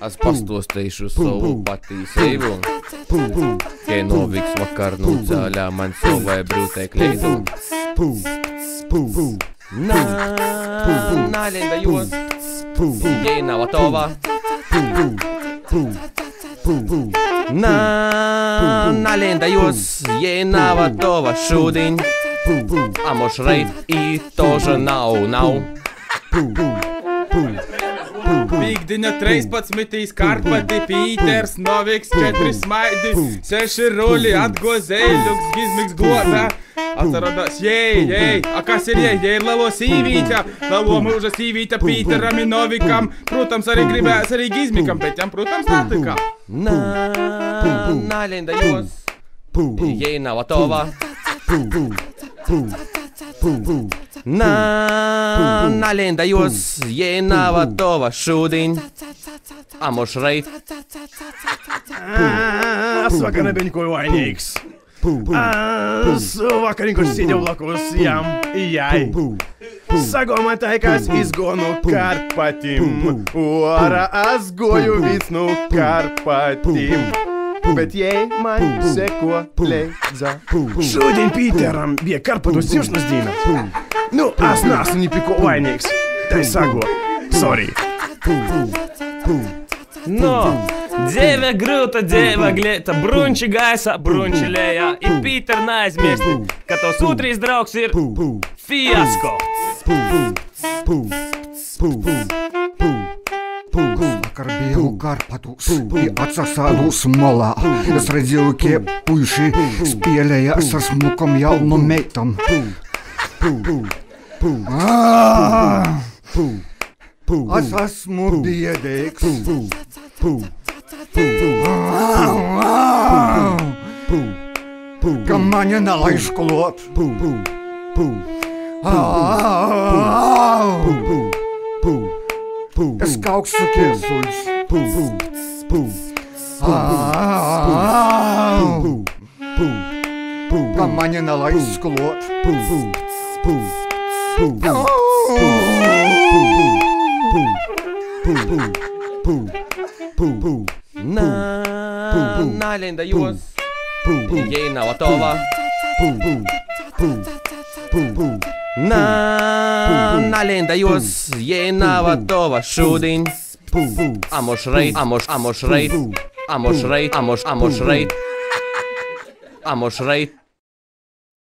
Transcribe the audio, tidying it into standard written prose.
Es pastāstīšu savu patiesību. Kenoviks vakar nudzāļā man savai brūtei kleidu. Налендаюсь, ей наватова. Налендаюсь, ей наватова šodien. А может рейд и тоже нау. Pīkdiņa 13. Karpati, Pīters, Noviks, 4 smaidi, 6 ruli, atgozēji, Ļuks, Gizmiks, Goda. Atcerodās, jei, a kas ir jei? Jei ir lelo sīvītā, lelo mūža sīvītā Pīteram un Novikam. Protams, arī gribēs arī Gizmikam, bet jām, protams, natikā. Налендаюсь, ей наватова. Налендаюсь, ей наватова šodien. A может reit? Svakar nebeņkoju vainīgs. Vakariņkoši sēdēju blakus jām, jai. Sagomātāji, kas izgonu Karpatim. Ora azgoju vicnu Karpatim. Bet jei man seko leidza. Šodien Pīteram bija Karpatu dzimšanas diena. Nu, es neesmu nepiko vainīgs. Tai sago, sorry. Dzēve grūta, dzēve glēta, brunči gaisa, brunči lējā. I Pīter neaizmirsti, ka tos otrais draugs ir fiasko. Vakar biju Karpatus I atsasādus molā. Es redzēju, ka puiši spēlējās ar smukam jaunu meitam. Es esmu biedīgs. Ka mani nelaiž klot. Es kaukšu kiesuļs. Ka mani nelaiž klot. Налендаюсь, ей наватова. Налендаюсь, ей наватова šodien. A может reit? A может reit?